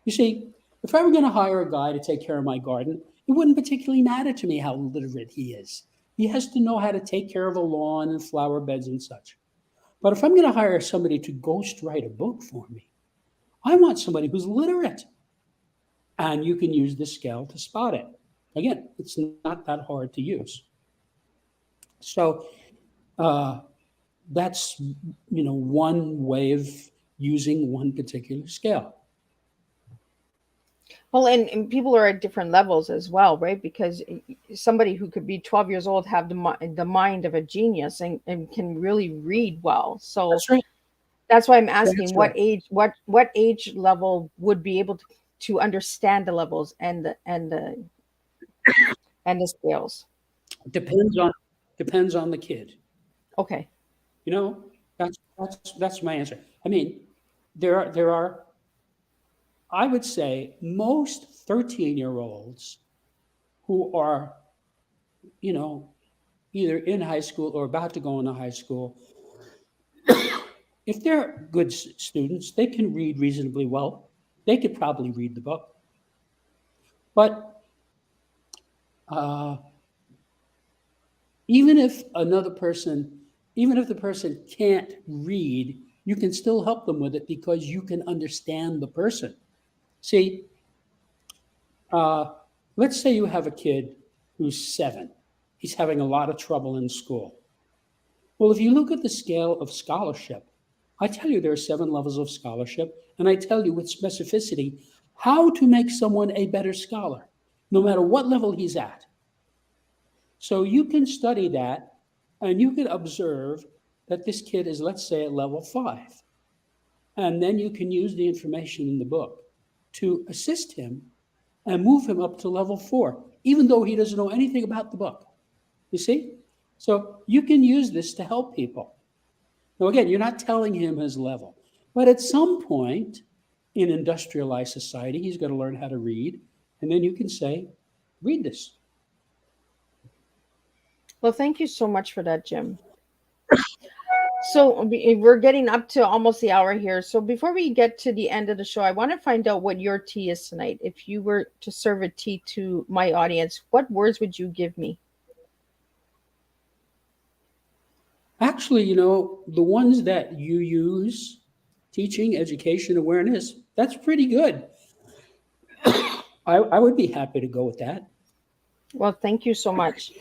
You see, if I were going to hire a guy to take care of my garden, it wouldn't particularly matter to me how literate he is. He has to know how to take care of a lawn and flower beds and such. But if I'm going to hire somebody to ghostwrite a book for me, I want somebody who's literate. And you can use this scale to spot it. Again, it's not that hard to use. So that's one way of using one particular scale. Well, and people are at different levels as well, right? Because somebody who could be 12 years old have the mind of a genius and can really read well. So That's right. that's why I'm asking That's right. what age level would be able to understand the levels and the scales? Depends on the kid. Okay. You know, that's my answer. I mean, there are I would say most 13-year-olds who are, you know, either in high school or about to go into high school, if they're good students, they can read reasonably well. They could probably read the book. But uh, even if the person can't read, you can still help them with it because you can understand the person. See, uh, let's say you have a kid who's 7. He's having a lot of trouble in school. Well, if you look at the scale of scholarship, I tell you there are 7 levels of scholarship, and I tell you with specificity how to make someone a better scholar, no matter what level he's at. So you can study that, and you can observe that this kid is, let's say, at level 5. And then you can use the information in the book to assist him and move him up to level 4, even though he doesn't know anything about the book. You see? So you can use this to help people. Now, again, you're not telling him his level, but at some point in industrialized society, he's got to learn how to read. And then you can say, read this. Well, thank you so much for that, Jim. So we're getting up to almost the hour here. So before we get to the end of the show, I want to find out what your tea is tonight. If you were to serve a tea to my audience, what words would you give me? Actually, you know, the ones that you use, teaching, education, awareness, that's pretty good. I would be happy to go with that. Well, thank you so much.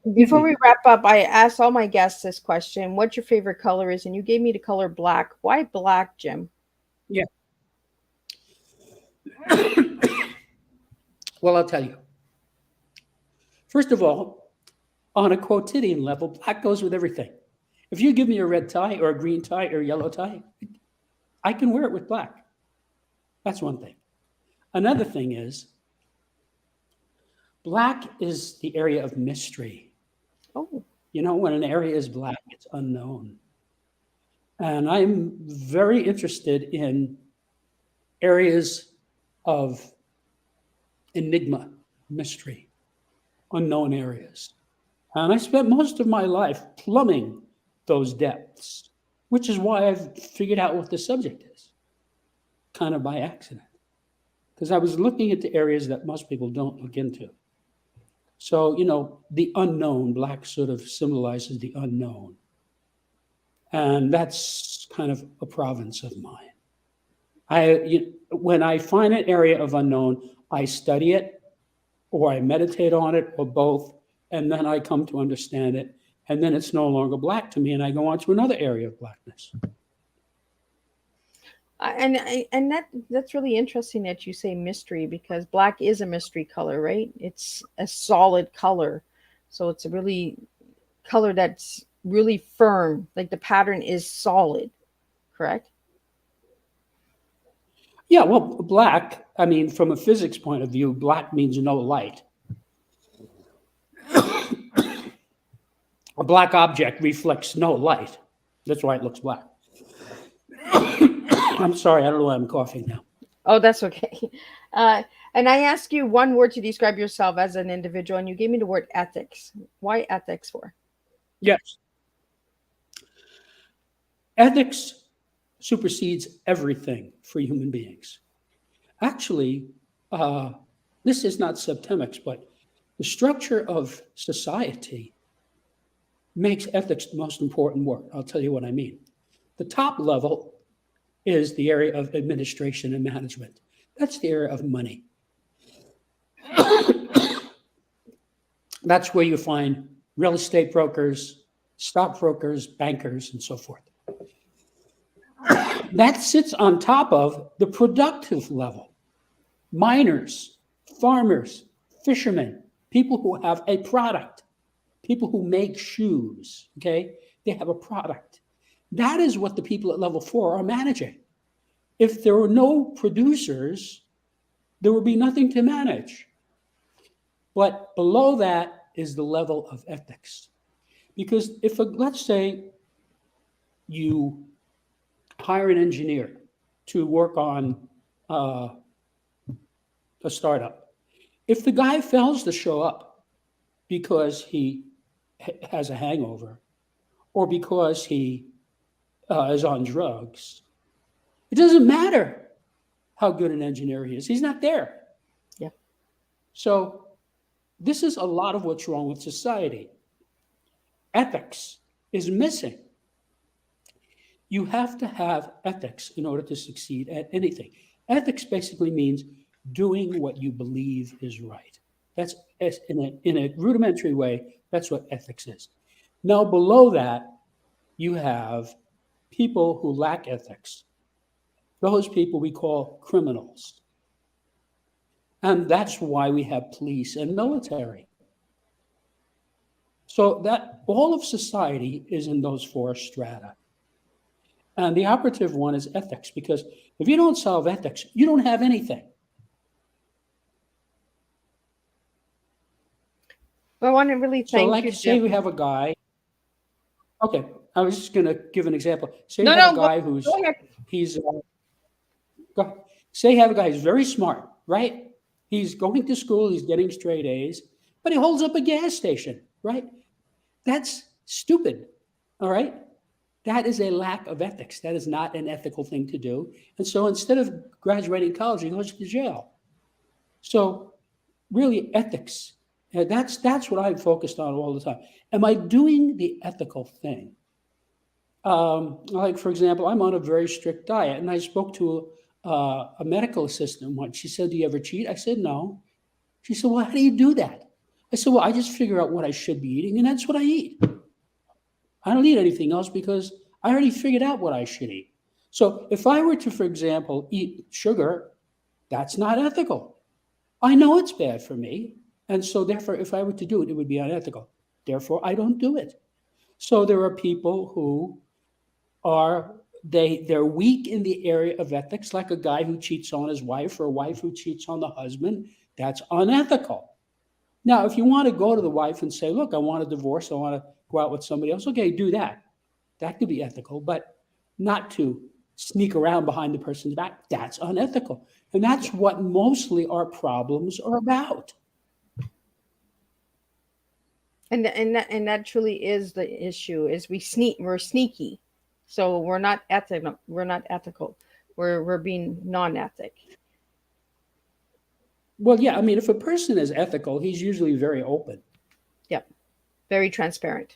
Excuse Before me. we wrap up, I asked all my guests this question: what your favorite color is? And you gave me the color black. Why black, Jim? Yeah. Well, I'll tell you. First of all, on a quotidian level, black goes with everything. If you give me a red tie or a green tie or a yellow tie, I can wear it with black. That's one thing. Another thing is, black is the area of mystery. Oh, You know, when an area is black, it's unknown. And I'm very interested in areas of enigma, mystery, unknown areas. And I spent most of my life plumbing those depths, which is why I've figured out what the subject is, kind of by accident. Because I was looking at the areas that most people don't look into. So, you know, the unknown, black sort of symbolizes the unknown. And that's kind of a province of mine. When I find an area of unknown, I study it, or I meditate on it, or both, and then I come to understand it. And then it's no longer black to me, and I go on to another area of blackness. and that's really interesting that you say mystery, because black is a mystery color, right? It's a solid color, so it's a really color that's really firm. Like the pattern is solid, correct? Yeah, well, black, I mean, from a physics point of view, black means no light. A black object reflects no light. That's why it looks black. I'm sorry, I don't know why I'm coughing now. Oh, that's okay. And I asked you one word to describe yourself as an individual, and you gave me the word ethics. Why ethics for? Yes. Ethics supersedes everything for human beings. Actually, this is not Septemics, but the structure of society makes ethics the most important work. I'll tell you what I mean. The top level is the area of administration and management. That's the area of money. That's where you find real estate brokers, stockbrokers, bankers, and so forth. That sits on top of the productive level. Miners, farmers, fishermen, people who have a product, people who make shoes, okay? They have a product. That is what the people at level 4 are managing. If there were no producers, there would be nothing to manage. But below that is the level of ethics. Because if, let's say, you hire an engineer to work on a startup, if the guy fails to show up because he has a hangover or because he is on drugs, it doesn't matter how good an engineer he is. He's not there. Yeah. So this is a lot of what's wrong with society. Ethics is missing. You have to have ethics in order to succeed at anything. Ethics basically means doing what you believe is right. That's in a rudimentary way, that's what ethics is. Now, below that, you have people who lack ethics. Those people we call criminals. And that's why we have police and military. So that all of society is in those four strata. And the operative one is ethics, because if you don't solve ethics, you don't have anything. Well, I want to really So thank like you, say Jim. we have a guy. Okay, I was just going to give an example. Say No, you have no, a guy who's, go ahead. he's, say you have a guy who's very smart, right? He's going to school, he's getting straight A's, but he holds up a gas station, right? That's stupid, all right? That is a lack of ethics. That is not an ethical thing to do. And so instead of graduating college, he goes to jail. So really ethics, that's what I'm focused on all the time. Am I doing the ethical thing? Like, for example, I'm on a very strict diet, and I spoke to a medical assistant once. She said, "Do you ever cheat?" I said, "No." She said, "Well, how do you do that?" I said, "Well, I just figure out what I should be eating, and that's what I eat. I don't eat anything else because I already figured out what I should eat." So if I were to, for example, eat sugar, that's not ethical. I know it's bad for me. And so therefore, if I were to do it, it would be unethical. Therefore, I don't do it. So there are people who they're weak in the area of ethics, like a guy who cheats on his wife or a wife who cheats on the husband. That's unethical. Now, if you want to go to the wife and say, "Look, I want a divorce, I want to go out with somebody else," okay, do that. That could be ethical, but not to sneak around behind the person's back. That's unethical. And that's what mostly our problems are about. And that truly is the issue. Is we're sneaky, so we're not ethical. We're being non-ethic. Well, yeah, I mean, if a person is ethical, he's usually very open. Yep, very transparent.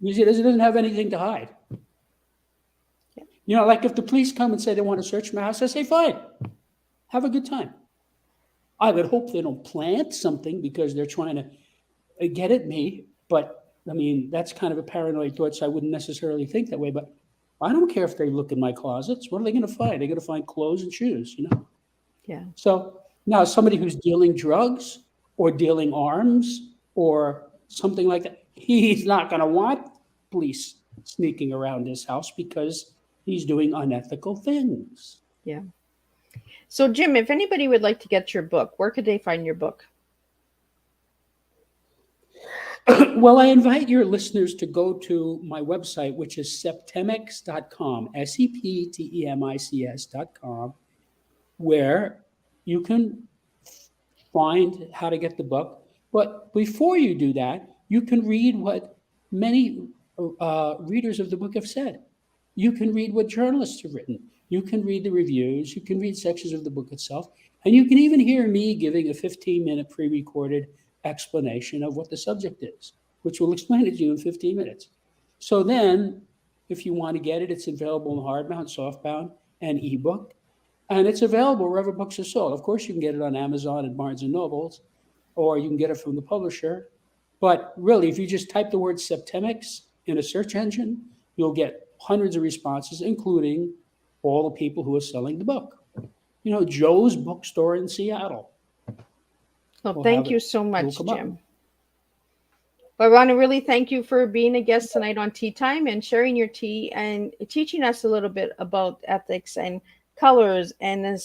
Usually he doesn't have anything to hide. Yep. You know, like if the police come and say they want to search my house, I say, "Fine, have a good time." I would hope they don't plant something because they're trying to get at me. But I mean, that's kind of a paranoid thought, so I wouldn't necessarily think that way. But I don't care if they look in my closets. What are they going to find? They're going to find clothes and shoes, you know? Yeah. So now somebody who's dealing drugs or dealing arms or something like that, he's not going to want police sneaking around his house because he's doing unethical things. Yeah. So, Jim, if anybody would like to get your book, where could they find your book? Well, I invite your listeners to go to my website, which is septemics.com, septemics.com, where you can find how to get the book. But before you do that, you can read what many readers of the book have said. You can read what journalists have written. You can read the reviews. You can read sections of the book itself. And you can even hear me giving a 15-minute pre-recorded explanation of what the subject is, which will explain it to you in 15 minutes. So then, if you want to get it, it's available in hardbound, softbound, and ebook. And it's available wherever books are sold. Of course, you can get it on Amazon and Barnes & Nobles, or you can get it from the publisher. But really, if you just type the word Septemics in a search engine, you'll get hundreds of responses, including all the people who are selling the book. You know, Joe's Bookstore in Seattle. Well, We'll thank have you it. so It'll much, come up. Jim. Well, I want to really thank you for being a guest tonight on Tea Time and sharing your tea and teaching us a little bit about ethics and colors and the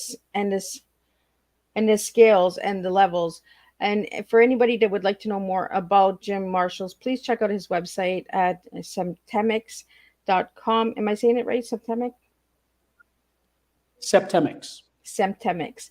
scales and the levels. And for anybody that would like to know more about Jim Marshall's, please check out his website at septemics.com. Am I saying it right? Septemics. Septemics.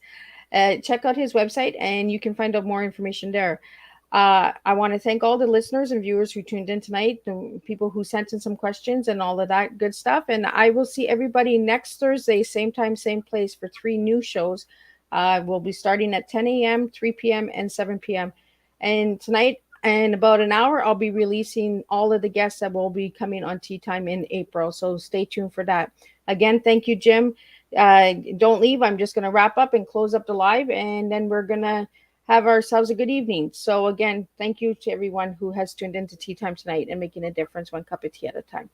Check out his website and you can find out more information there. I want to thank all the listeners and viewers who tuned in tonight, the people who sent in some questions and all of that good stuff. And I will see everybody next Thursday, same time, same place for 3 new shows. We'll be starting at 10 a.m., 3 p.m., and 7 p.m. And tonight, in about an hour, I'll be releasing all of the guests that will be coming on Tea Time in April. So stay tuned for that. Again, thank you, Jim. Don't leave. I'm just going to wrap up and close up the live, and then we're going to have ourselves a good evening. So again, thank you to everyone who has tuned into Tea Time tonight and making a difference one cup of tea at a time.